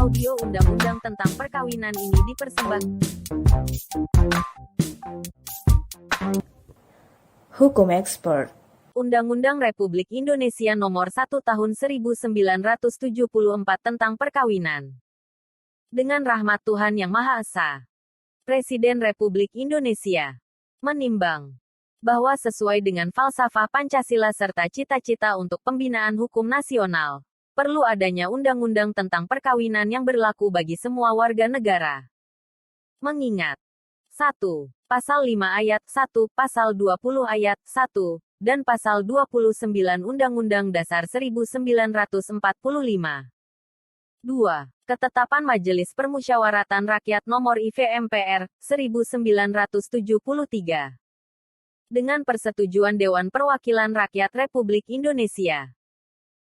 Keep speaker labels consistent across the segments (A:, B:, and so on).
A: Audio Undang-Undang tentang Perkawinan ini dipersembahkan
B: Hukum Expert.
A: Undang-Undang Republik Indonesia Nomor 1 Tahun 1974 tentang Perkawinan. Dengan rahmat Tuhan Yang Maha Esa, Presiden Republik Indonesia menimbang bahwa sesuai dengan falsafah Pancasila serta cita-cita untuk pembinaan hukum nasional, perlu adanya undang-undang tentang perkawinan yang berlaku bagi semua warga negara. Mengingat 1. Pasal 5 ayat 1, Pasal 20 ayat 1, dan Pasal 29 Undang-Undang Dasar 1945. 2. Ketetapan Majelis Permusyawaratan Rakyat Nomor IVMPR 1973. Dengan persetujuan Dewan Perwakilan Rakyat Republik Indonesia,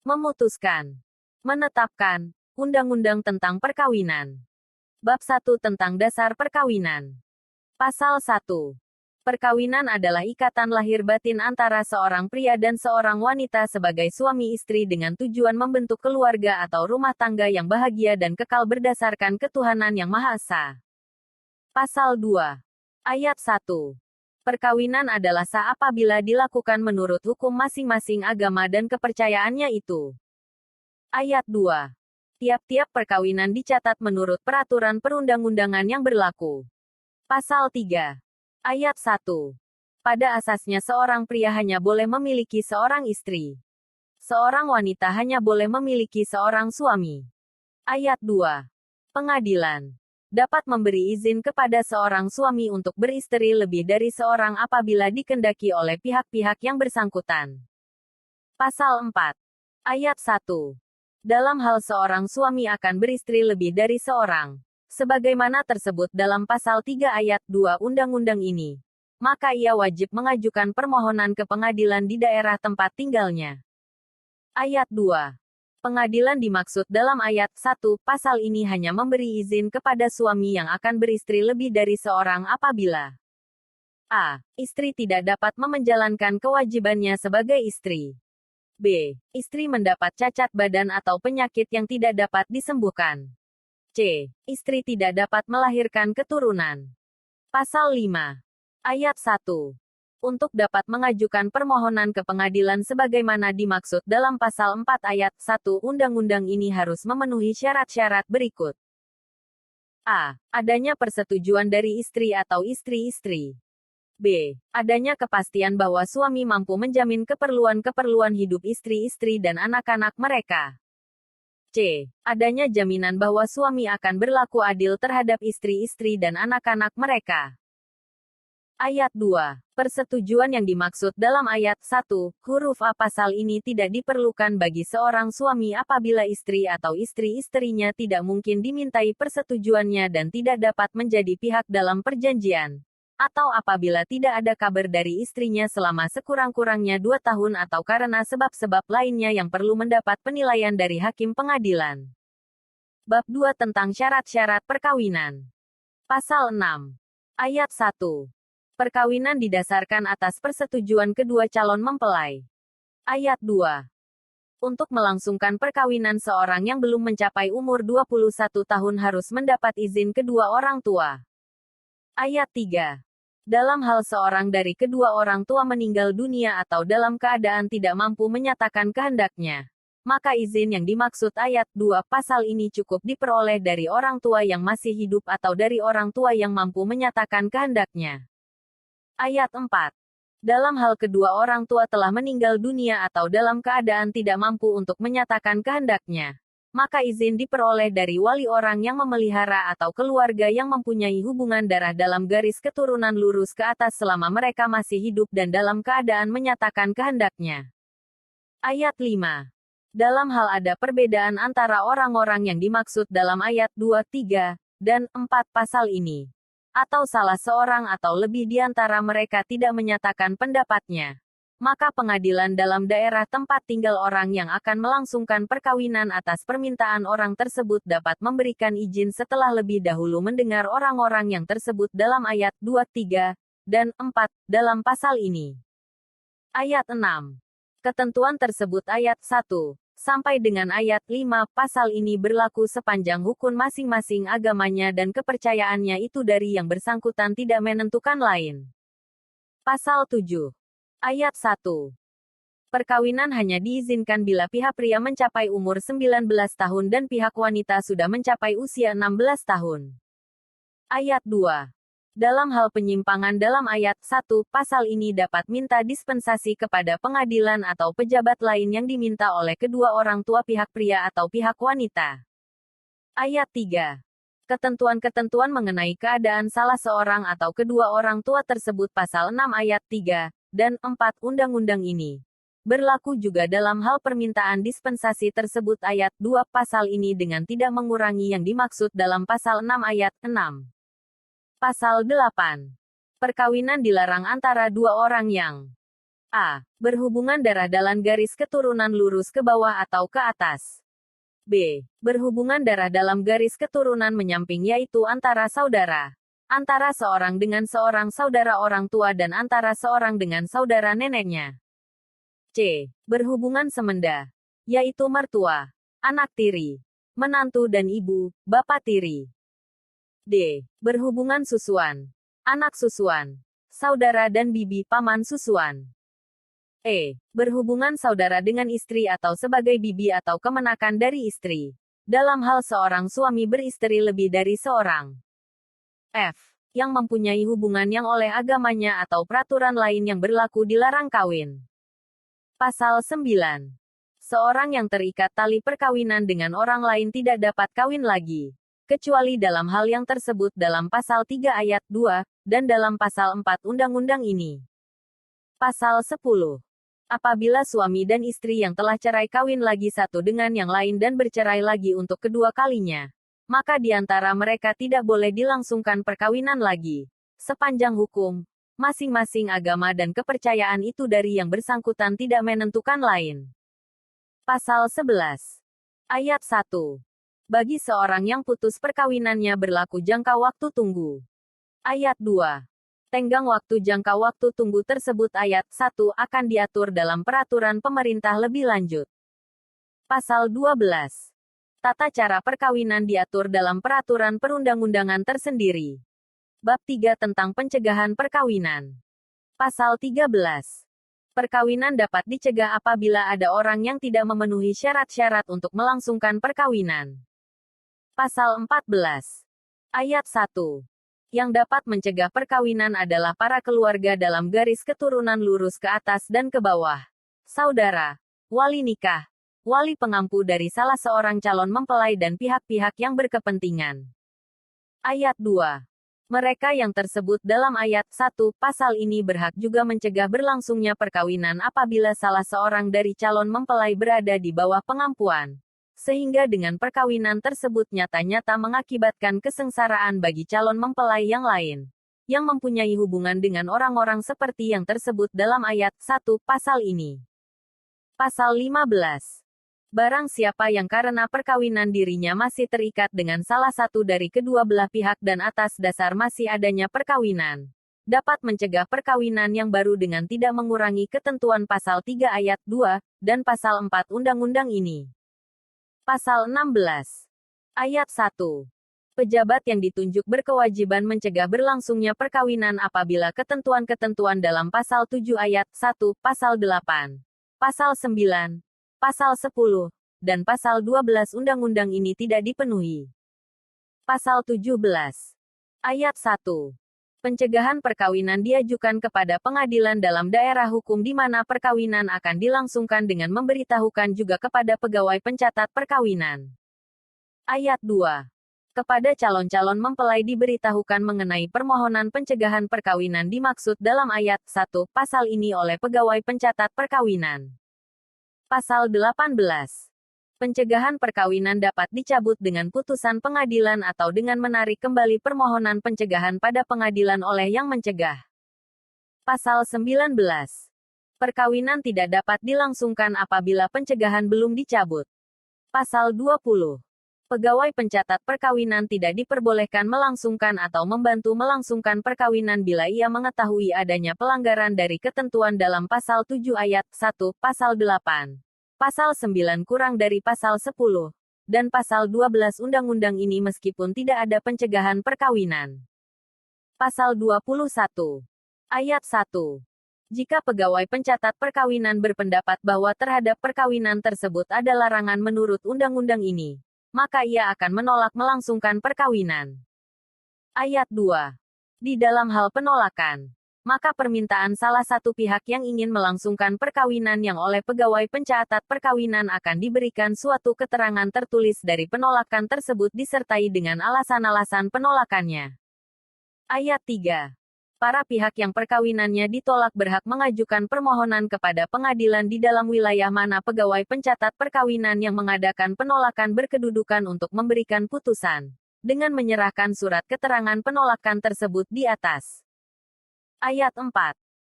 A: memutuskan, menetapkan, Undang-Undang tentang Perkawinan. Bab 1 tentang Dasar Perkawinan. Pasal 1. Perkawinan adalah ikatan lahir batin antara seorang pria dan seorang wanita sebagai suami istri dengan tujuan membentuk keluarga atau rumah tangga yang bahagia dan kekal berdasarkan ketuhanan Yang Maha Esa. Pasal 2. Ayat 1. Perkawinan adalah sah apabila dilakukan menurut hukum masing-masing agama dan kepercayaannya itu. Ayat 2. Tiap-tiap perkawinan dicatat menurut peraturan perundang-undangan yang berlaku. Pasal 3. Ayat 1. Pada asasnya seorang pria hanya boleh memiliki seorang istri. Seorang wanita hanya boleh memiliki seorang suami. Ayat 2. Pengadilan dapat memberi izin kepada seorang suami untuk beristri lebih dari seorang apabila dikehendaki oleh pihak-pihak yang bersangkutan. Pasal 4. Ayat 1. Dalam hal seorang suami akan beristri lebih dari seorang, sebagaimana tersebut dalam Pasal 3 ayat 2 Undang-Undang ini, maka ia wajib mengajukan permohonan ke pengadilan di daerah tempat tinggalnya. Ayat 2. Pengadilan dimaksud dalam ayat 1 pasal ini hanya memberi izin kepada suami yang akan beristri lebih dari seorang apabila a. Istri tidak dapat menjalankan kewajibannya sebagai istri. B. Istri mendapat cacat badan atau penyakit yang tidak dapat disembuhkan. C. Istri tidak dapat melahirkan keturunan. Pasal 5. Ayat 1. Untuk dapat mengajukan permohonan ke pengadilan sebagaimana dimaksud dalam Pasal 4 ayat 1 Undang-Undang ini harus memenuhi syarat-syarat berikut. A. Adanya persetujuan dari istri atau istri-istri. B. Adanya kepastian bahwa suami mampu menjamin keperluan-keperluan hidup istri-istri dan anak-anak mereka. C. Adanya jaminan bahwa suami akan berlaku adil terhadap istri-istri dan anak-anak mereka. Ayat 2. Persetujuan yang dimaksud dalam ayat 1, huruf A pasal ini tidak diperlukan bagi seorang suami apabila istri atau istri-istrinya tidak mungkin dimintai persetujuannya dan tidak dapat menjadi pihak dalam perjanjian, atau apabila tidak ada kabar dari istrinya selama sekurang-kurangnya 2 tahun atau karena sebab-sebab lainnya yang perlu mendapat penilaian dari hakim pengadilan. Bab 2 tentang syarat-syarat perkawinan. Pasal 6. Ayat 1. Perkawinan didasarkan atas persetujuan kedua calon mempelai. Ayat 2. Untuk melangsungkan perkawinan seorang yang belum mencapai umur 21 tahun harus mendapat izin kedua orang tua. Ayat 3. Dalam hal seorang dari kedua orang tua meninggal dunia atau dalam keadaan tidak mampu menyatakan kehendaknya, maka izin yang dimaksud ayat 2 pasal ini cukup diperoleh dari orang tua yang masih hidup atau dari orang tua yang mampu menyatakan kehendaknya. Ayat 4. Dalam hal kedua orang tua telah meninggal dunia atau dalam keadaan tidak mampu untuk menyatakan kehendaknya, maka izin diperoleh dari wali orang yang memelihara atau keluarga yang mempunyai hubungan darah dalam garis keturunan lurus ke atas selama mereka masih hidup dan dalam keadaan menyatakan kehendaknya. Ayat 5. Dalam hal ada perbedaan antara orang-orang yang dimaksud dalam ayat 2, 3, dan 4 pasal ini, atau salah seorang atau lebih di antara mereka tidak menyatakan pendapatnya, maka pengadilan dalam daerah tempat tinggal orang yang akan melangsungkan perkawinan atas permintaan orang tersebut dapat memberikan izin setelah lebih dahulu mendengar orang-orang yang tersebut dalam ayat 2, 3, dan 4 dalam pasal ini. Ayat 6. Ketentuan tersebut ayat 1. Sampai dengan ayat 5, pasal ini berlaku sepanjang hukum masing-masing agamanya dan kepercayaannya itu dari yang bersangkutan tidak menentukan lain. Pasal 7. Ayat 1. Perkawinan hanya diizinkan bila pihak pria mencapai umur 19 tahun dan pihak wanita sudah mencapai usia 16 tahun. Ayat 2. Dalam hal penyimpangan dalam ayat 1, pasal ini dapat minta dispensasi kepada pengadilan atau pejabat lain yang diminta oleh kedua orang tua pihak pria atau pihak wanita. Ayat 3. Ketentuan-ketentuan mengenai keadaan salah seorang atau kedua orang tua tersebut pasal 6 ayat 3 dan 4 undang-undang ini berlaku juga dalam hal permintaan dispensasi tersebut. Ayat 2 pasal ini dengan tidak mengurangi yang dimaksud dalam pasal 6 ayat 6. Pasal 8. Perkawinan dilarang antara dua orang yang a. berhubungan darah dalam garis keturunan lurus ke bawah atau ke atas. b. berhubungan darah dalam garis keturunan menyamping yaitu antara saudara, antara seorang dengan seorang saudara orang tua dan antara seorang dengan saudara neneknya. c. berhubungan semenda, yaitu mertua, anak tiri, menantu dan ibu, bapak tiri. d. berhubungan susuan, anak susuan, saudara dan bibi paman susuan. e. berhubungan saudara dengan istri atau sebagai bibi atau kemenakan dari istri, dalam hal seorang suami beristri lebih dari seorang. f. yang mempunyai hubungan yang oleh agamanya atau peraturan lain yang berlaku dilarang kawin. Pasal 9. Seorang yang terikat tali perkawinan dengan orang lain tidak dapat kawin lagi, kecuali dalam hal yang tersebut dalam pasal 3 ayat 2, dan dalam pasal 4 undang-undang ini. Pasal 10. Apabila suami dan istri yang telah cerai kawin lagi satu dengan yang lain dan bercerai lagi untuk kedua kalinya, maka di antara mereka tidak boleh dilangsungkan perkawinan lagi, sepanjang hukum masing-masing agama dan kepercayaan itu dari yang bersangkutan tidak menentukan lain. Pasal 11. Ayat 1. Bagi seorang yang putus perkawinannya berlaku jangka waktu tunggu. Ayat 2. Tenggang waktu jangka waktu tunggu tersebut ayat 1 akan diatur dalam peraturan pemerintah lebih lanjut. Pasal 12. Tata cara perkawinan diatur dalam peraturan perundang-undangan tersendiri. Bab 3 tentang pencegahan perkawinan. Pasal 13. Perkawinan dapat dicegah apabila ada orang yang tidak memenuhi syarat-syarat untuk melangsungkan perkawinan. Pasal 14. Ayat 1. Yang dapat mencegah perkawinan adalah para keluarga dalam garis keturunan lurus ke atas dan ke bawah, saudara, wali nikah, wali pengampu dari salah seorang calon mempelai dan pihak-pihak yang berkepentingan. Ayat 2. Mereka yang tersebut dalam ayat 1 pasal ini berhak juga mencegah berlangsungnya perkawinan apabila salah seorang dari calon mempelai berada di bawah pengampuan, sehingga dengan perkawinan tersebut nyata-nyata mengakibatkan kesengsaraan bagi calon mempelai yang lain, yang mempunyai hubungan dengan orang-orang seperti yang tersebut dalam ayat 1 pasal ini. Pasal 15. Barang siapa yang karena perkawinan dirinya masih terikat dengan salah satu dari kedua belah pihak dan atas dasar masih adanya perkawinan, dapat mencegah perkawinan yang baru dengan tidak mengurangi ketentuan pasal 3 ayat 2, dan pasal 4 undang-undang ini. Pasal 16. Ayat 1. Pejabat yang ditunjuk berkewajiban mencegah berlangsungnya perkawinan apabila ketentuan-ketentuan dalam pasal 7 ayat 1, pasal 8, pasal 9, pasal 10, dan pasal 12 undang-undang ini tidak dipenuhi. Pasal 17. Ayat 1. Pencegahan perkawinan diajukan kepada pengadilan dalam daerah hukum di mana perkawinan akan dilangsungkan dengan memberitahukan juga kepada pegawai pencatat perkawinan. Ayat 2. Kepada calon-calon mempelai diberitahukan mengenai permohonan pencegahan perkawinan dimaksud dalam ayat 1 pasal ini oleh pegawai pencatat perkawinan. Pasal 18. Pencegahan perkawinan dapat dicabut dengan putusan pengadilan atau dengan menarik kembali permohonan pencegahan pada pengadilan oleh yang mencegah. Pasal 19. Perkawinan tidak dapat dilangsungkan apabila pencegahan belum dicabut. Pasal 20. Pegawai pencatat perkawinan tidak diperbolehkan melangsungkan atau membantu melangsungkan perkawinan bila ia mengetahui adanya pelanggaran dari ketentuan dalam pasal 7 ayat 1, pasal 8. Pasal 9 kurang dari pasal 10 dan pasal 12 Undang-Undang ini meskipun tidak ada pencegahan perkawinan. Pasal 21 Ayat 1. Jika pegawai pencatat perkawinan berpendapat bahwa terhadap perkawinan tersebut ada larangan menurut undang-undang ini, maka ia akan menolak melangsungkan perkawinan. Ayat 2. Di dalam hal penolakan, maka permintaan salah satu pihak yang ingin melangsungkan perkawinan yang oleh pegawai pencatat perkawinan akan diberikan suatu keterangan tertulis dari penolakan tersebut disertai dengan alasan-alasan penolakannya. Ayat 3. Para pihak yang perkawinannya ditolak berhak mengajukan permohonan kepada pengadilan di dalam wilayah mana pegawai pencatat perkawinan yang mengadakan penolakan berkedudukan untuk memberikan putusan, dengan menyerahkan surat keterangan penolakan tersebut di atas. Ayat 4.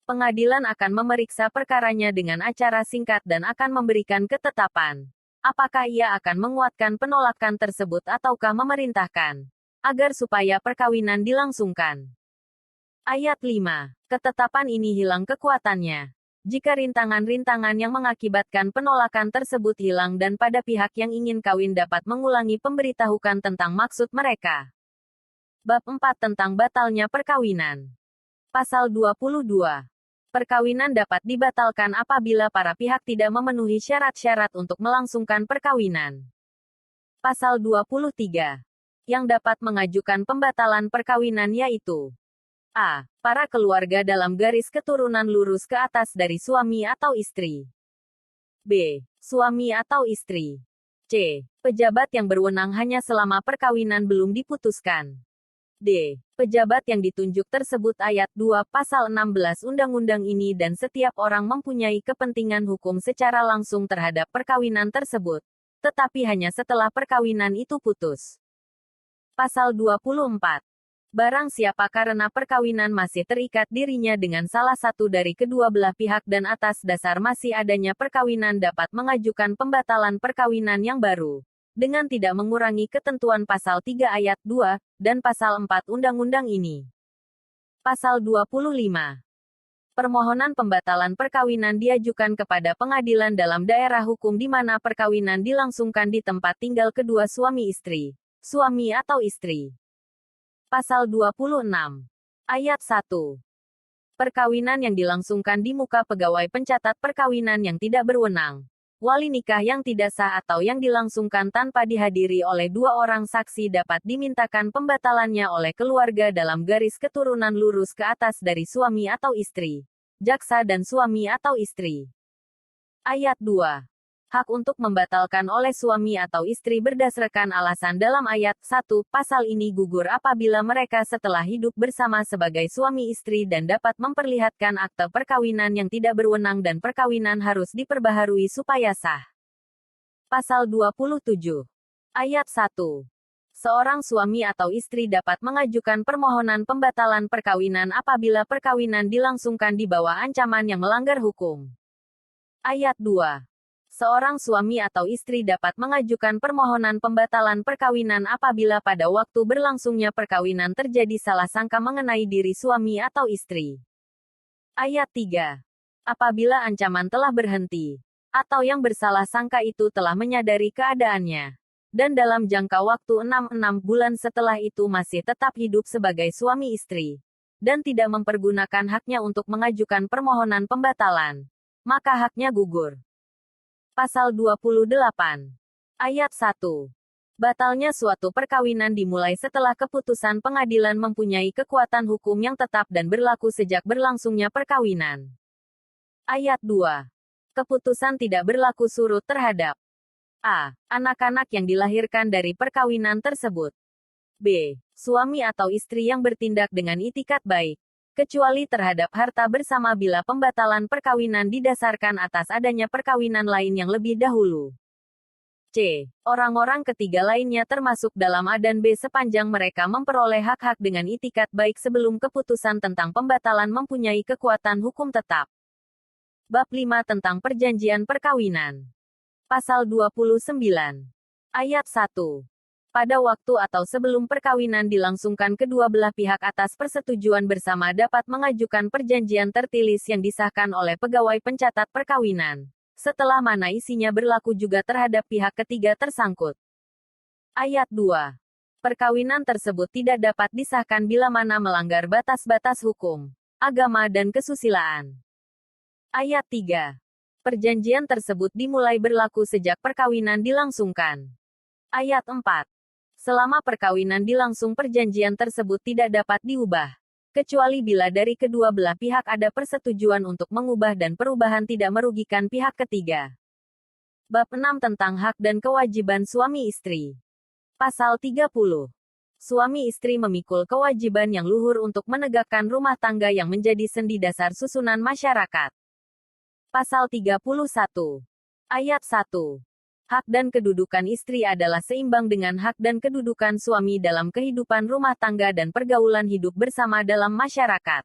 A: Pengadilan akan memeriksa perkaranya dengan acara singkat dan akan memberikan ketetapan. Apakah ia akan menguatkan penolakan tersebut ataukah memerintahkan agar supaya perkawinan dilangsungkan. Ayat 5. Ketetapan ini hilang kekuatannya jika rintangan-rintangan yang mengakibatkan penolakan tersebut hilang dan pada pihak yang ingin kawin dapat mengulangi pemberitahukan tentang maksud mereka. Bab 4 tentang batalnya perkawinan. Pasal 22. Perkawinan dapat dibatalkan apabila para pihak tidak memenuhi syarat-syarat untuk melangsungkan perkawinan. Pasal 23. Yang dapat mengajukan pembatalan perkawinan yaitu A. Para keluarga dalam garis keturunan lurus ke atas dari suami atau istri. B. Suami atau istri. C. Pejabat yang berwenang hanya selama perkawinan belum diputuskan. D. Pejabat yang ditunjuk tersebut ayat 2 pasal 16 Undang-Undang ini dan setiap orang mempunyai kepentingan hukum secara langsung terhadap perkawinan tersebut, tetapi hanya setelah perkawinan itu putus. Pasal 24. Barang siapa karena perkawinan masih terikat dirinya dengan salah satu dari kedua belah pihak dan atas dasar masih adanya perkawinan dapat mengajukan pembatalan perkawinan yang baru, dengan tidak mengurangi ketentuan pasal 3 ayat 2, dan pasal 4 Undang-Undang ini. Pasal 25. Permohonan pembatalan perkawinan diajukan kepada pengadilan dalam daerah hukum di mana perkawinan dilangsungkan di tempat tinggal kedua suami istri, suami atau istri. Pasal 26. Ayat 1. Perkawinan yang dilangsungkan di muka pegawai pencatat perkawinan yang tidak berwenang, wali nikah yang tidak sah atau yang dilangsungkan tanpa dihadiri oleh dua orang saksi dapat dimintakan pembatalannya oleh keluarga dalam garis keturunan lurus ke atas dari suami atau istri, jaksa dan suami atau istri. Ayat 2. Hak untuk membatalkan oleh suami atau istri berdasarkan alasan dalam ayat 1 pasal ini gugur apabila mereka setelah hidup bersama sebagai suami istri dan dapat memperlihatkan akte perkawinan yang tidak berwenang dan perkawinan harus diperbaharui supaya sah. Pasal 27. Ayat 1. Seorang suami atau istri dapat mengajukan permohonan pembatalan perkawinan apabila perkawinan dilangsungkan di bawah ancaman yang melanggar hukum. Ayat 2. Seorang suami atau istri dapat mengajukan permohonan pembatalan perkawinan apabila pada waktu berlangsungnya perkawinan terjadi salah sangka mengenai diri suami atau istri. Ayat 3. Apabila ancaman telah berhenti, atau yang bersalah sangka itu telah menyadari keadaannya, dan dalam jangka waktu 6 bulan setelah itu masih tetap hidup sebagai suami istri, dan tidak mempergunakan haknya untuk mengajukan permohonan pembatalan, maka haknya gugur. Pasal 28. Ayat 1. Batalnya suatu perkawinan dimulai setelah keputusan pengadilan mempunyai kekuatan hukum yang tetap dan berlaku sejak berlangsungnya perkawinan. Ayat 2. Keputusan tidak berlaku surut terhadap A. Anak-anak yang dilahirkan dari perkawinan tersebut. B. Suami atau istri yang bertindak dengan itikat baik, kecuali terhadap harta bersama bila pembatalan perkawinan didasarkan atas adanya perkawinan lain yang lebih dahulu. C. Orang-orang ketiga lainnya termasuk dalam A dan B sepanjang mereka memperoleh hak-hak dengan itikat baik sebelum keputusan tentang pembatalan mempunyai kekuatan hukum tetap. Bab 5 tentang perjanjian perkawinan. Pasal 29. Ayat 1. Pada waktu atau sebelum perkawinan dilangsungkan kedua belah pihak atas persetujuan bersama dapat mengajukan perjanjian tertulis yang disahkan oleh pegawai pencatat perkawinan, setelah mana isinya berlaku juga terhadap pihak ketiga tersangkut. Ayat 2. Perkawinan tersebut tidak dapat disahkan bila mana melanggar batas-batas hukum, agama dan kesusilaan. Ayat 3. Perjanjian tersebut dimulai berlaku sejak perkawinan dilangsungkan. Ayat 4. Selama perkawinan dilangsung perjanjian tersebut tidak dapat diubah, kecuali bila dari kedua belah pihak ada persetujuan untuk mengubah dan perubahan tidak merugikan pihak ketiga. Bab 6 tentang hak dan kewajiban suami istri. Pasal 30. Suami istri memikul kewajiban yang luhur untuk menegakkan rumah tangga yang menjadi sendi dasar susunan masyarakat. Pasal 31. Ayat 1. Hak dan kedudukan istri adalah seimbang dengan hak dan kedudukan suami dalam kehidupan rumah tangga dan pergaulan hidup bersama dalam masyarakat.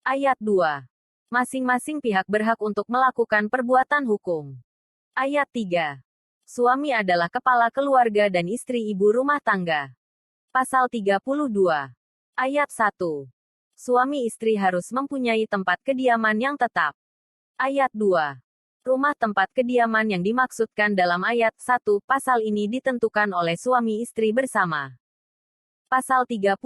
A: Ayat 2. Masing-masing pihak berhak untuk melakukan perbuatan hukum. Ayat 3. Suami adalah kepala keluarga dan istri ibu rumah tangga. Pasal 32. Ayat 1. Suami istri harus mempunyai tempat kediaman yang tetap. Ayat 2. Rumah tempat kediaman yang dimaksudkan dalam ayat 1 pasal ini ditentukan oleh suami istri bersama. Pasal 33.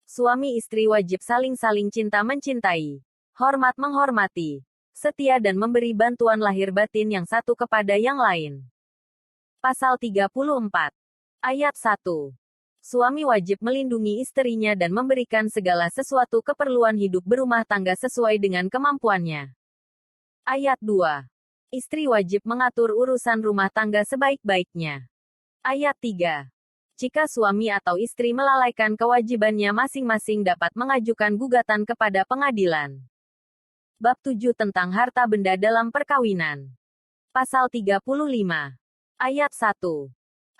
A: Suami istri wajib saling-saling cinta mencintai, hormat menghormati, setia dan memberi bantuan lahir batin yang satu kepada yang lain. Pasal 34. Ayat 1. Suami wajib melindungi istrinya dan memberikan segala sesuatu keperluan hidup berumah tangga sesuai dengan kemampuannya. Ayat 2. Istri wajib mengatur urusan rumah tangga sebaik-baiknya. Ayat 3. Jika suami atau istri melalaikan kewajibannya masing-masing dapat mengajukan gugatan kepada pengadilan. Bab 7 tentang harta benda dalam perkawinan. Pasal 35. Ayat 1.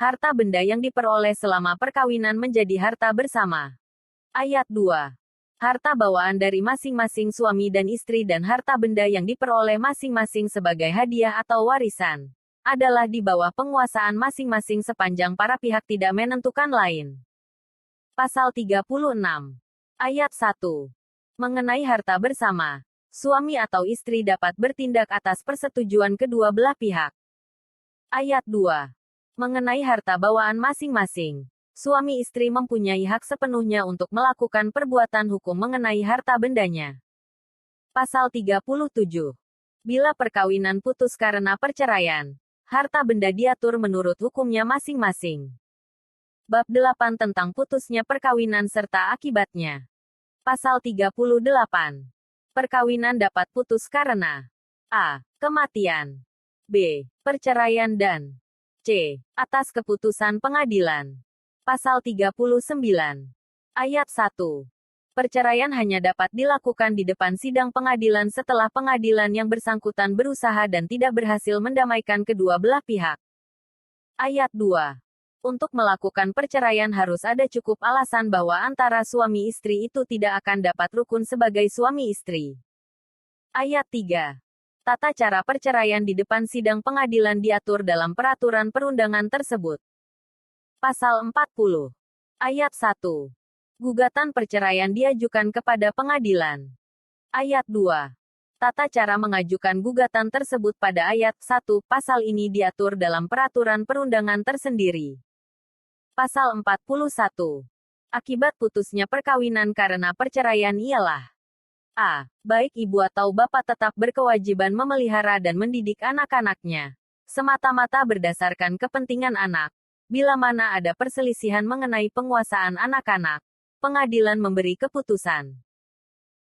A: Harta benda yang diperoleh selama perkawinan menjadi harta bersama. Ayat 2. Harta bawaan dari masing-masing suami dan istri dan harta benda yang diperoleh masing-masing sebagai hadiah atau warisan adalah di bawah penguasaan masing-masing sepanjang para pihak tidak menentukan lain. Pasal 36. Ayat 1. Mengenai harta bersama, suami atau istri dapat bertindak atas persetujuan kedua belah pihak. Ayat 2. Mengenai harta bawaan masing-masing, suami istri mempunyai hak sepenuhnya untuk melakukan perbuatan hukum mengenai harta bendanya. Pasal 37. Bila perkawinan putus karena perceraian, harta benda diatur menurut hukumnya masing-masing. Bab 8 tentang putusnya perkawinan serta akibatnya. Pasal 38. Perkawinan dapat putus karena A. Kematian, B. Perceraian dan C. Atas keputusan pengadilan. Pasal 39. Ayat 1. Perceraian hanya dapat dilakukan di depan sidang pengadilan setelah pengadilan yang bersangkutan berusaha dan tidak berhasil mendamaikan kedua belah pihak. Ayat 2. Untuk melakukan perceraian harus ada cukup alasan bahwa antara suami istri itu tidak akan dapat rukun sebagai suami istri. Ayat 3. Tata cara perceraian di depan sidang pengadilan diatur dalam peraturan perundangan tersebut. Pasal 40. Ayat 1. Gugatan perceraian diajukan kepada pengadilan. Ayat 2. Tata cara mengajukan gugatan tersebut pada ayat 1 pasal ini diatur dalam peraturan perundangan tersendiri. Pasal 41. Akibat putusnya perkawinan karena perceraian ialah A. Baik ibu atau bapak tetap berkewajiban memelihara dan mendidik anak-anaknya, semata-mata berdasarkan kepentingan anak. Bila mana ada perselisihan mengenai penguasaan anak-anak, pengadilan memberi keputusan.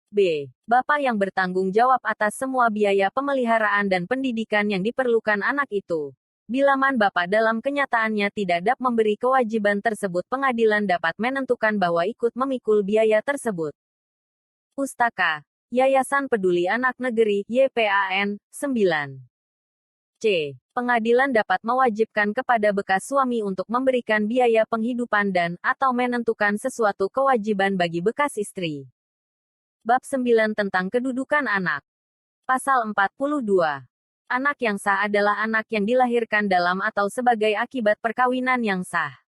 A: B. Bapak yang bertanggung jawab atas semua biaya pemeliharaan dan pendidikan yang diperlukan anak itu. Bila mana bapak dalam kenyataannya tidak dapat memberi kewajiban tersebut, pengadilan dapat menentukan bahwa ikut memikul biaya tersebut. Pustaka Yayasan Peduli Anak Negeri YPAN 9. C. Pengadilan dapat mewajibkan kepada bekas suami untuk memberikan biaya penghidupan dan atau menentukan sesuatu kewajiban bagi bekas istri. Bab 9 tentang kedudukan anak. Pasal 42. Anak yang sah adalah anak yang dilahirkan dalam atau sebagai akibat perkawinan yang sah.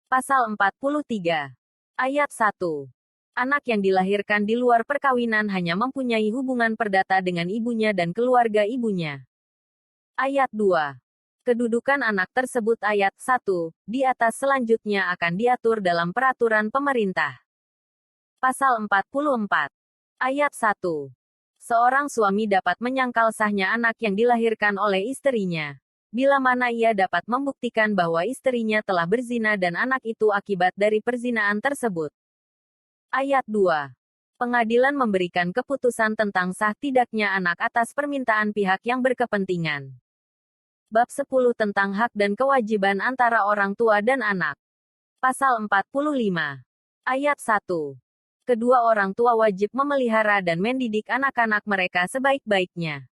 A: Pasal 43. Ayat 1. Anak yang dilahirkan di luar perkawinan hanya mempunyai hubungan perdata dengan ibunya dan keluarga ibunya. Ayat 2. Kedudukan anak tersebut ayat 1, di atas selanjutnya akan diatur dalam peraturan pemerintah. Pasal 44. Ayat 1. Seorang suami dapat menyangkal sahnya anak yang dilahirkan oleh istrinya, bila mana ia dapat membuktikan bahwa istrinya telah berzina dan anak itu akibat dari perzinaan tersebut. Ayat 2. Pengadilan memberikan keputusan tentang sah tidaknya anak atas permintaan pihak yang berkepentingan. Bab 10 tentang hak dan kewajiban antara orang tua dan anak. Pasal 45. Ayat 1. Kedua orang tua wajib memelihara dan mendidik anak-anak mereka sebaik-baiknya.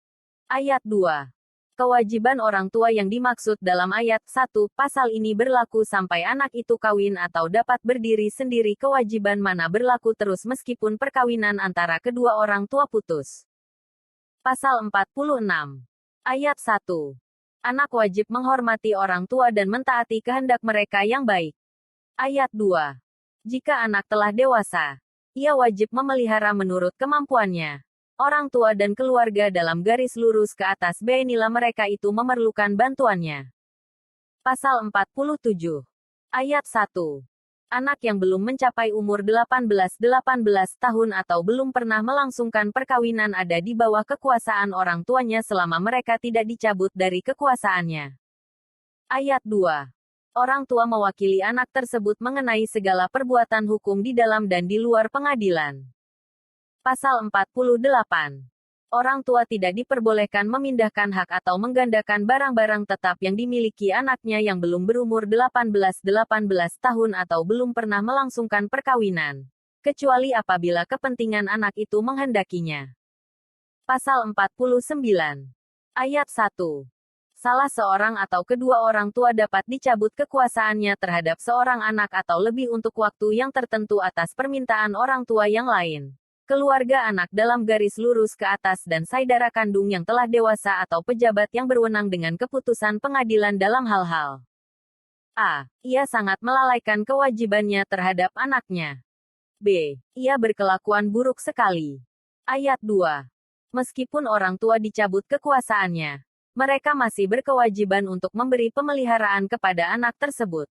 A: Ayat 2. Kewajiban orang tua yang dimaksud dalam ayat 1 pasal ini berlaku sampai anak itu kawin atau dapat berdiri sendiri. Kewajiban mana berlaku terus meskipun perkawinan antara kedua orang tua putus. Pasal 46. Ayat 1. Anak wajib menghormati orang tua dan mentaati kehendak mereka yang baik. Ayat 2. Jika anak telah dewasa, ia wajib memelihara menurut kemampuannya orang tua dan keluarga dalam garis lurus ke atas. Inilah mereka itu memerlukan bantuannya. Pasal 47. Ayat 1. Anak yang belum mencapai umur 18 tahun atau belum pernah melangsungkan perkawinan ada di bawah kekuasaan orang tuanya selama mereka tidak dicabut dari kekuasaannya. Ayat 2. Orang tua mewakili anak tersebut mengenai segala perbuatan hukum di dalam dan di luar pengadilan. Pasal 48. Orang tua tidak diperbolehkan memindahkan hak atau menggandakan barang-barang tetap yang dimiliki anaknya yang belum berumur 18 tahun atau belum pernah melangsungkan perkawinan, kecuali apabila kepentingan anak itu menghendakinya. Pasal 49. Ayat 1. Salah seorang atau kedua orang tua dapat dicabut kekuasaannya terhadap seorang anak atau lebih untuk waktu yang tertentu atas permintaan orang tua yang lain, keluarga anak dalam garis lurus ke atas dan saudara kandung yang telah dewasa atau pejabat yang berwenang dengan keputusan pengadilan dalam hal-hal A. Ia sangat melalaikan kewajibannya terhadap anaknya. B. Ia berkelakuan buruk sekali. Ayat 2. Meskipun orang tua dicabut kekuasaannya, mereka masih berkewajiban untuk memberi pemeliharaan kepada anak tersebut.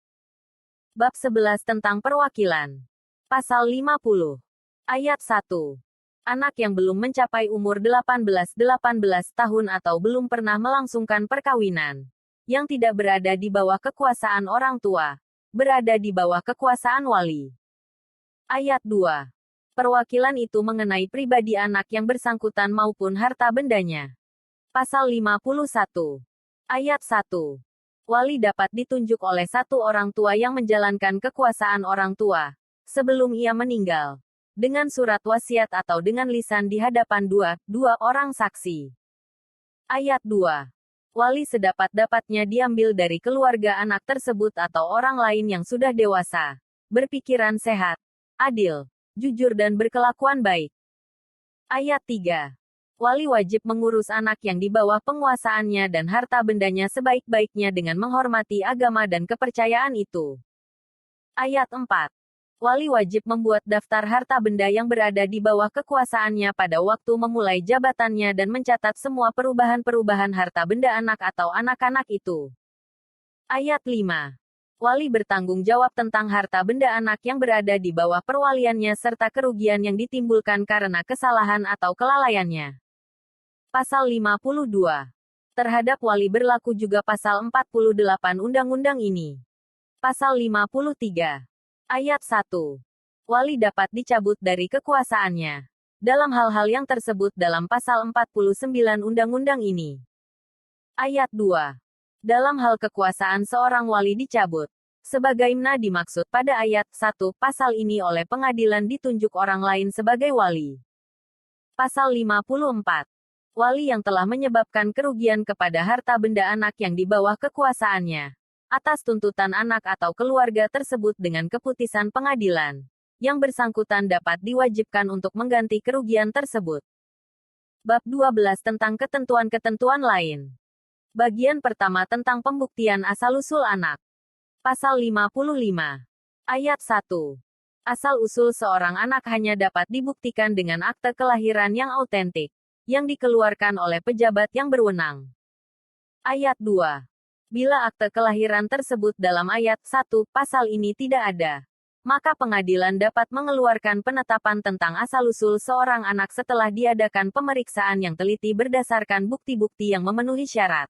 A: Bab 11 tentang perwakilan. Pasal 50. Ayat 1. Anak yang belum mencapai umur 18 tahun atau belum pernah melangsungkan perkawinan, yang tidak berada di bawah kekuasaan orang tua, berada di bawah kekuasaan wali. Ayat 2. Perwakilan itu mengenai pribadi anak yang bersangkutan maupun harta bendanya. Pasal 51. Ayat 1. Wali dapat ditunjuk oleh satu orang tua yang menjalankan kekuasaan orang tua sebelum ia meninggal, dengan surat wasiat atau dengan lisan di hadapan dua orang saksi. Ayat 2. Wali sedapat-dapatnya diambil dari keluarga anak tersebut atau orang lain yang sudah dewasa, berpikiran sehat, adil, jujur dan berkelakuan baik. Ayat 3. Wali wajib mengurus anak yang di bawah penguasaannya dan harta bendanya sebaik-baiknya dengan menghormati agama dan kepercayaan itu. Ayat 4. Wali wajib membuat daftar harta benda yang berada di bawah kekuasaannya pada waktu memulai jabatannya dan mencatat semua perubahan-perubahan harta benda anak atau anak-anak itu. Ayat 5. Wali bertanggung jawab tentang harta benda anak yang berada di bawah perwaliannya serta kerugian yang ditimbulkan karena kesalahan atau kelalaiannya. Pasal 52. Terhadap wali berlaku juga pasal 48 Undang-Undang ini. Pasal 53. Ayat 1. Wali dapat dicabut dari kekuasaannya dalam hal-hal yang tersebut dalam pasal 49 Undang-Undang ini. Ayat 2. Dalam hal kekuasaan seorang wali dicabut, sebagaimana dimaksud pada ayat 1 pasal ini oleh pengadilan ditunjuk orang lain sebagai wali. Pasal 54. Wali yang telah menyebabkan kerugian kepada harta benda anak yang di bawah kekuasaannya, atas tuntutan anak atau keluarga tersebut dengan keputusan pengadilan, yang bersangkutan dapat diwajibkan untuk mengganti kerugian tersebut. Bab 12 tentang ketentuan-ketentuan lain. Bagian pertama tentang pembuktian asal-usul anak. Pasal 55. Ayat 1. Asal-usul seorang anak hanya dapat dibuktikan dengan akte kelahiran yang autentik, yang dikeluarkan oleh pejabat yang berwenang. Ayat 2. Bila akte kelahiran tersebut dalam ayat 1 pasal ini tidak ada, maka pengadilan dapat mengeluarkan penetapan tentang asal-usul seorang anak setelah diadakan pemeriksaan yang teliti berdasarkan bukti-bukti yang memenuhi syarat.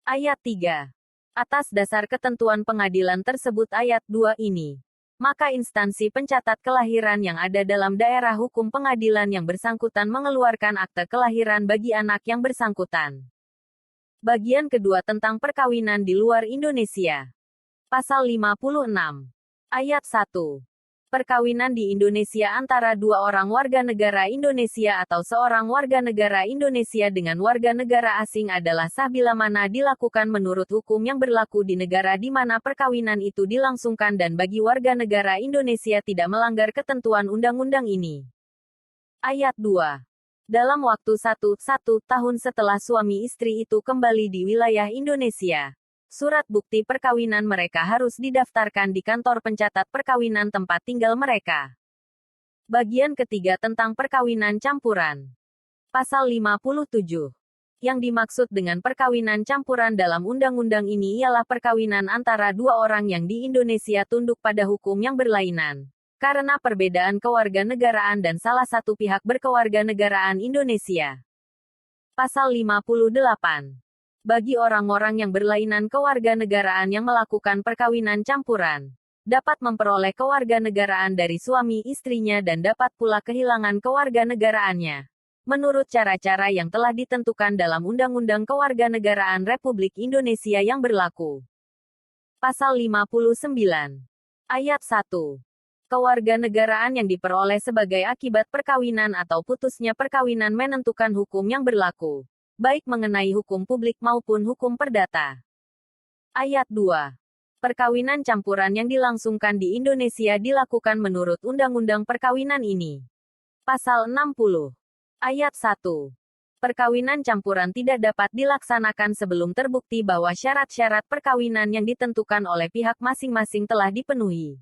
A: Ayat 3. Atas dasar ketentuan pengadilan tersebut ayat 2 ini, maka instansi pencatat kelahiran yang ada dalam daerah hukum pengadilan yang bersangkutan mengeluarkan akte kelahiran bagi anak yang bersangkutan. Bagian kedua tentang perkawinan di luar Indonesia. Pasal 56. Ayat 1. Perkawinan di Indonesia antara dua orang warga negara Indonesia atau seorang warga negara Indonesia dengan warga negara asing adalah sah bila mana dilakukan menurut hukum yang berlaku di negara di mana perkawinan itu dilangsungkan dan bagi warga negara Indonesia tidak melanggar ketentuan undang-undang ini. Ayat 2. Dalam waktu 1 tahun setelah suami istri itu kembali di wilayah Indonesia, surat bukti perkawinan mereka harus didaftarkan di kantor pencatat perkawinan tempat tinggal mereka. Bagian ketiga tentang perkawinan campuran. Pasal 57. Yang dimaksud dengan perkawinan campuran dalam undang-undang ini ialah perkawinan antara dua orang yang di Indonesia tunduk pada hukum yang berlainan, karena perbedaan kewarganegaraan dan salah satu pihak berkewarganegaraan Indonesia. Pasal 58. Bagi orang-orang yang berlainan kewarganegaraan yang melakukan perkawinan campuran, dapat memperoleh kewarganegaraan dari suami istrinya dan dapat pula kehilangan kewarganegaraannya, menurut cara-cara yang telah ditentukan dalam Undang-Undang Kewarganegaraan Republik Indonesia yang berlaku. Pasal 59. Ayat 1. Kewarganegaraan yang diperoleh sebagai akibat perkawinan atau putusnya perkawinan menentukan hukum yang berlaku, baik mengenai hukum publik maupun hukum perdata. Ayat 2. Perkawinan campuran yang dilangsungkan di Indonesia dilakukan menurut Undang-Undang Perkawinan ini. Pasal 60. Ayat 1. Perkawinan campuran tidak dapat dilaksanakan sebelum terbukti bahwa syarat-syarat perkawinan yang ditentukan oleh pihak masing-masing telah dipenuhi.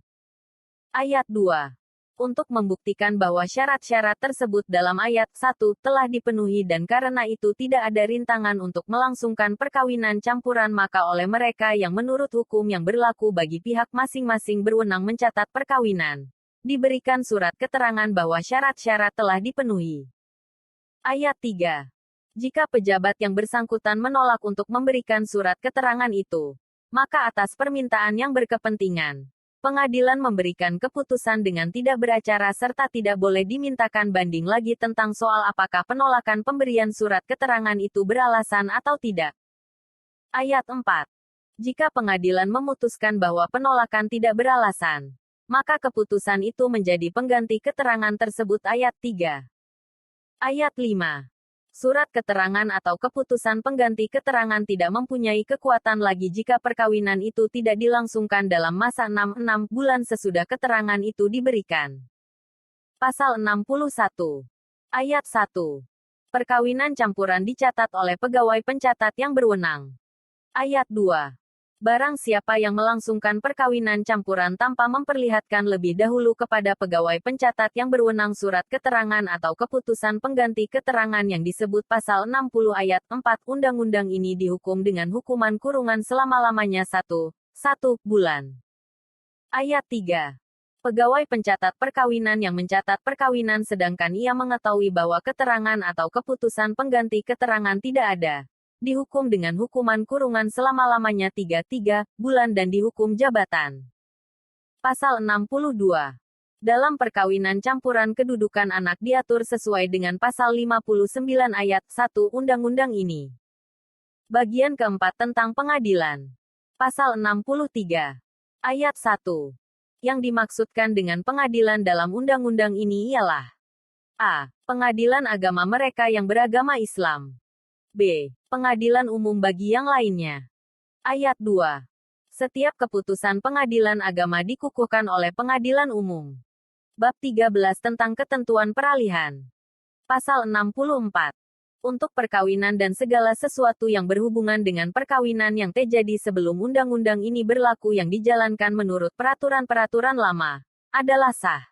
A: Ayat 2. Untuk membuktikan bahwa syarat-syarat tersebut dalam ayat 1 telah dipenuhi dan karena itu tidak ada rintangan untuk melangsungkan perkawinan campuran maka oleh mereka yang menurut hukum yang berlaku bagi pihak masing-masing berwenang mencatat perkawinan, diberikan surat keterangan bahwa syarat-syarat telah dipenuhi. Ayat 3. Jika pejabat yang bersangkutan menolak untuk memberikan surat keterangan itu, maka atas permintaan yang berkepentingan, pengadilan memberikan keputusan dengan tidak beracara serta tidak boleh dimintakan banding lagi tentang soal apakah penolakan pemberian surat keterangan itu beralasan atau tidak. Ayat 4. Jika pengadilan memutuskan bahwa penolakan tidak beralasan, maka keputusan itu menjadi pengganti keterangan tersebut. Ayat 3. Ayat 5. Surat keterangan atau keputusan pengganti keterangan tidak mempunyai kekuatan lagi jika perkawinan itu tidak dilangsungkan dalam masa 6 bulan sesudah keterangan itu diberikan. Pasal 61. Ayat 1. Perkawinan campuran dicatat oleh pegawai pencatat yang berwenang. Ayat 2. Barang siapa yang melangsungkan perkawinan campuran tanpa memperlihatkan lebih dahulu kepada pegawai pencatat yang berwenang surat keterangan atau keputusan pengganti keterangan yang disebut pasal 60 ayat 4 undang-undang ini dihukum dengan hukuman kurungan selama-lamanya 1 bulan. Ayat 3. Pegawai pencatat perkawinan yang mencatat perkawinan sedangkan ia mengetahui bahwa keterangan atau keputusan pengganti keterangan tidak ada, dihukum dengan hukuman kurungan selama-lamanya 3 bulan dan dihukum jabatan. Pasal 62. Dalam perkawinan campuran kedudukan anak diatur sesuai dengan pasal 59 ayat 1 undang-undang ini. Bagian keempat tentang pengadilan. Pasal 63. Ayat 1. Yang dimaksudkan dengan pengadilan dalam undang-undang ini ialah a. Pengadilan agama mereka yang beragama Islam. B. Pengadilan umum bagi yang lainnya. Ayat 2. Setiap keputusan pengadilan agama dikukuhkan oleh pengadilan umum. Bab 13 tentang ketentuan peralihan. Pasal 64. Untuk perkawinan dan segala sesuatu yang berhubungan dengan perkawinan yang terjadi sebelum undang-undang ini berlaku yang dijalankan menurut peraturan-peraturan lama, adalah sah.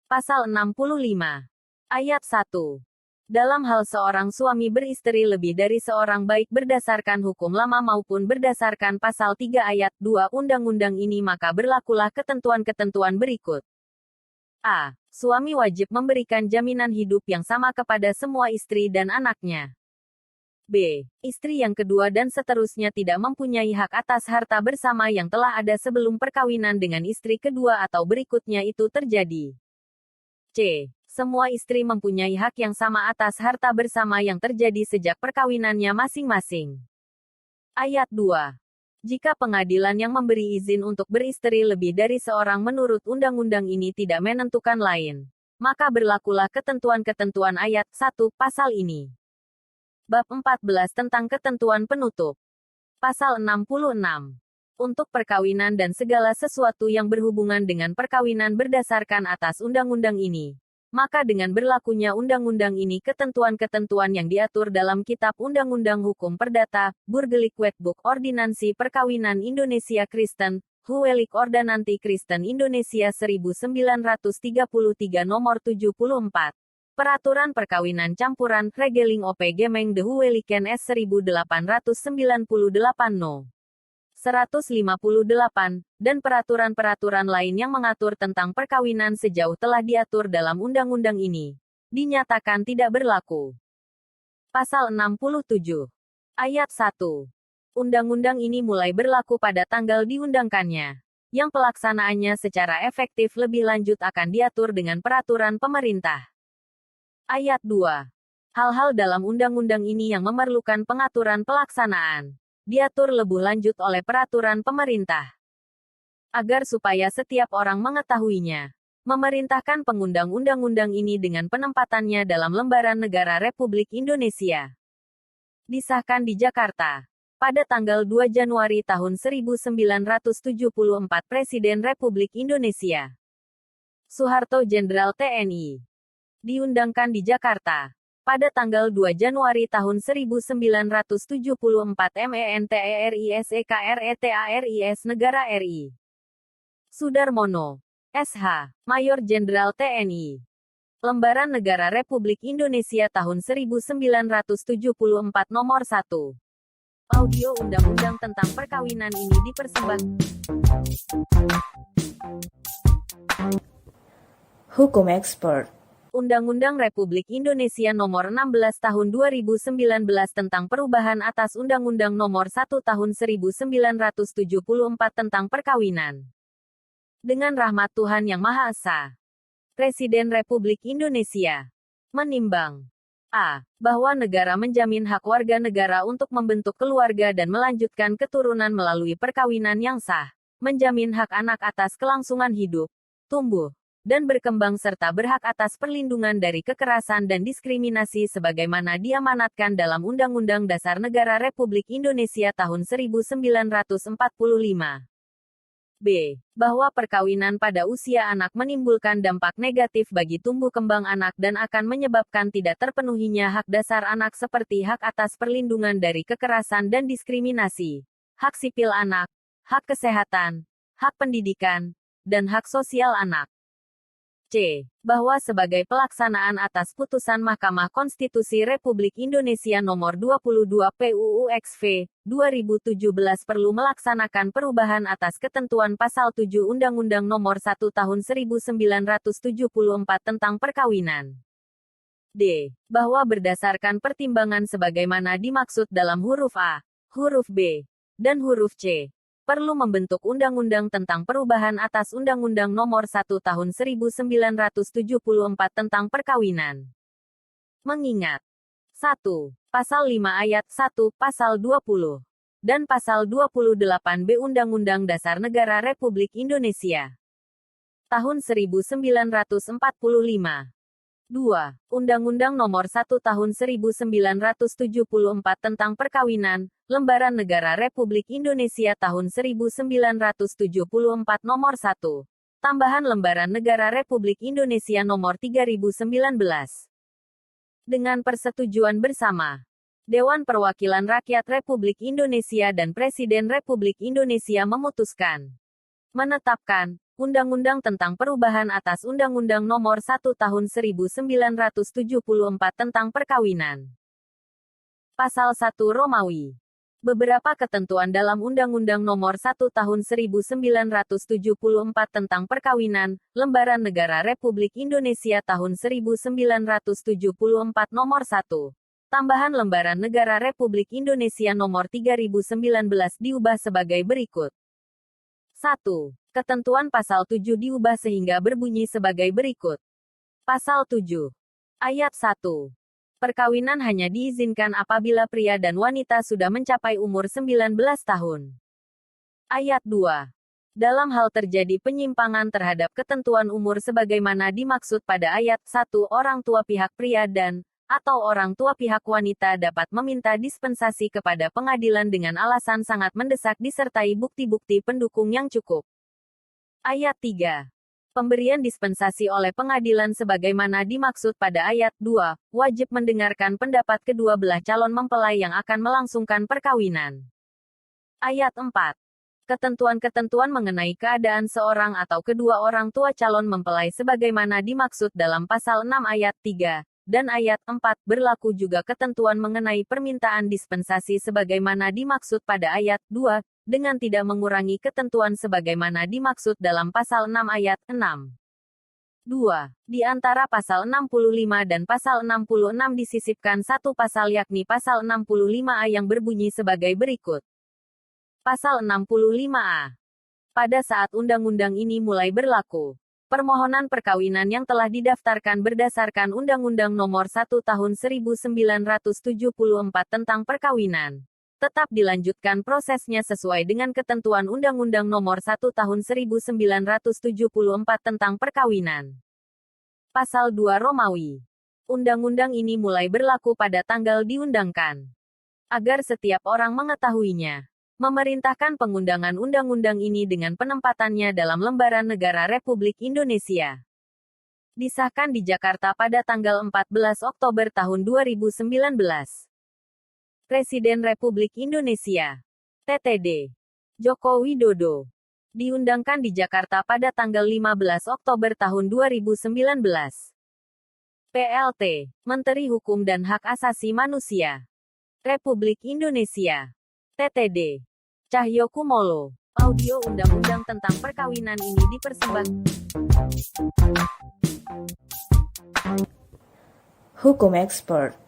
A: Pasal 65. Ayat 1. Dalam hal seorang suami beristri lebih dari seorang baik berdasarkan hukum lama maupun berdasarkan pasal 3 ayat 2 undang-undang ini maka berlakulah ketentuan-ketentuan berikut. A. Suami wajib memberikan jaminan hidup yang sama kepada semua istri dan anaknya. B. Istri yang kedua dan seterusnya tidak mempunyai hak atas harta bersama yang telah ada sebelum perkawinan dengan istri kedua atau berikutnya itu terjadi. C. Semua istri mempunyai hak yang sama atas harta bersama yang terjadi sejak perkawinannya masing-masing. Ayat 2. Jika pengadilan yang memberi izin untuk beristri lebih dari seorang menurut undang-undang ini tidak menentukan lain, maka berlakulah ketentuan-ketentuan ayat 1 pasal ini. Bab 14 tentang ketentuan penutup. Pasal 66. Untuk perkawinan dan segala sesuatu yang berhubungan dengan perkawinan berdasarkan atas undang-undang ini, maka dengan berlakunya undang-undang ini ketentuan-ketentuan yang diatur dalam Kitab Undang-Undang Hukum Perdata, Burgerlijk Wetboek Ordinansi Perkawinan Indonesia Kristen, Huwelijk Ordenantie Kristen Indonesia 1933 nomor 74. Peraturan Perkawinan Campuran, Regeling OP Gemeng de Huwelijken S 1898 No. 158, dan peraturan-peraturan lain yang mengatur tentang perkawinan sejauh telah diatur dalam undang-undang ini, dinyatakan tidak berlaku. Pasal 67. Ayat 1. Undang-undang ini mulai berlaku pada tanggal diundangkannya, yang pelaksanaannya secara efektif lebih lanjut akan diatur dengan peraturan pemerintah. Ayat 2. Hal-hal dalam undang-undang ini yang memerlukan pengaturan pelaksanaan diatur lebih lanjut oleh peraturan pemerintah. Agar supaya setiap orang mengetahuinya, memerintahkan pengundang undang-undang ini dengan penempatannya dalam Lembaran Negara Republik Indonesia. Disahkan di Jakarta pada tanggal 2 Januari tahun 1974 Presiden Republik Indonesia Soeharto Jenderal TNI. Diundangkan di Jakarta pada tanggal 2 Januari tahun 1974 MENTERISEKRETARIS Negara RI. Sudarmono, SH, Mayor Jenderal TNI. Lembaran Negara Republik Indonesia tahun 1974 nomor 1. Audio Undang-Undang tentang Perkawinan ini dipersembahkan.
B: Hukum Expert.
A: Undang-Undang Republik Indonesia Nomor 16 Tahun 2019 tentang perubahan atas Undang-Undang Nomor 1 Tahun 1974 tentang perkawinan. Dengan rahmat Tuhan Yang Maha Esa, Presiden Republik Indonesia menimbang a. Bahwa negara menjamin hak warga negara untuk membentuk keluarga dan melanjutkan keturunan melalui perkawinan yang sah, menjamin hak anak atas kelangsungan hidup, tumbuh, dan berkembang serta berhak atas perlindungan dari kekerasan dan diskriminasi sebagaimana diamanatkan dalam Undang-Undang Dasar Negara Republik Indonesia tahun 1945. B. Bahwa perkawinan pada usia anak menimbulkan dampak negatif bagi tumbuh kembang anak dan akan menyebabkan tidak terpenuhinya hak dasar anak seperti hak atas perlindungan dari kekerasan dan diskriminasi, hak sipil anak, hak kesehatan, hak pendidikan, dan hak sosial anak. C. Bahwa sebagai pelaksanaan atas putusan Mahkamah Konstitusi Republik Indonesia Nomor 22 PUU/XV 2017 perlu melaksanakan perubahan atas ketentuan Pasal 7 Undang-Undang Nomor 1 Tahun 1974 tentang perkawinan. D. Bahwa berdasarkan pertimbangan sebagaimana dimaksud dalam huruf A, huruf B, dan huruf C, perlu membentuk undang-undang tentang perubahan atas Undang-Undang Nomor 1 Tahun 1974 tentang perkawinan. Mengingat 1. Pasal 5 ayat 1, Pasal 20, dan Pasal 28B Undang-Undang Dasar Negara Republik Indonesia tahun 1945. 2. Undang-Undang Nomor 1 Tahun 1974 tentang Perkawinan, Lembaran Negara Republik Indonesia tahun 1974 Nomor 1. Tambahan Lembaran Negara Republik Indonesia Nomor 3019. Dengan persetujuan bersama Dewan Perwakilan Rakyat Republik Indonesia dan Presiden Republik Indonesia memutuskan menetapkan Undang-Undang tentang Perubahan atas Undang-Undang Nomor 1 Tahun 1974 tentang Perkawinan. Pasal 1 Romawi. Beberapa ketentuan dalam Undang-Undang Nomor 1 Tahun 1974 tentang Perkawinan, Lembaran Negara Republik Indonesia Tahun 1974 Nomor 1. Tambahan Lembaran Negara Republik Indonesia Nomor 3019 diubah sebagai berikut. 1. Ketentuan Pasal 7 diubah sehingga berbunyi sebagai berikut. Pasal 7. Ayat 1. Perkawinan hanya diizinkan apabila pria dan wanita sudah mencapai umur 19 tahun. Ayat 2. Dalam hal terjadi penyimpangan terhadap ketentuan umur sebagaimana dimaksud pada ayat 1, orang tua pihak pria dan atau orang tua pihak wanita dapat meminta dispensasi kepada pengadilan dengan alasan sangat mendesak disertai bukti-bukti pendukung yang cukup. Ayat 3. Pemberian dispensasi oleh pengadilan sebagaimana dimaksud pada ayat 2, wajib mendengarkan pendapat kedua belah calon mempelai yang akan melangsungkan perkawinan. Ayat 4. Ketentuan-ketentuan mengenai keadaan seorang atau kedua orang tua calon mempelai sebagaimana dimaksud dalam pasal 6 ayat 3, dan ayat 4, berlaku juga ketentuan mengenai permintaan dispensasi sebagaimana dimaksud pada ayat 2, dengan tidak mengurangi ketentuan sebagaimana dimaksud dalam pasal 6 ayat 6. 2. Di antara pasal 65 dan pasal 66 disisipkan satu pasal yakni pasal 65A yang berbunyi sebagai berikut. Pasal 65A. Pada saat undang-undang ini mulai berlaku, permohonan perkawinan yang telah didaftarkan berdasarkan Undang-Undang Nomor 1 Tahun 1974 tentang Perkawinan tetap dilanjutkan prosesnya sesuai dengan ketentuan Undang-Undang Nomor 1 Tahun 1974 tentang Perkawinan. Pasal 2 Romawi. Undang-undang ini mulai berlaku pada tanggal diundangkan. Agar setiap orang mengetahuinya, memerintahkan pengundangan undang-undang ini dengan penempatannya dalam Lembaran Negara Republik Indonesia. Disahkan di Jakarta pada tanggal 14 Oktober tahun 2019. Presiden Republik Indonesia TTD Joko Widodo diundangkan di Jakarta pada tanggal 15 Oktober tahun 2019. PLT Menteri Hukum dan Hak Asasi Manusia Republik Indonesia TTD Cahyo Kumolo. Audio undang-undang tentang perkawinan ini dipersembahkan
B: Hukum Expert.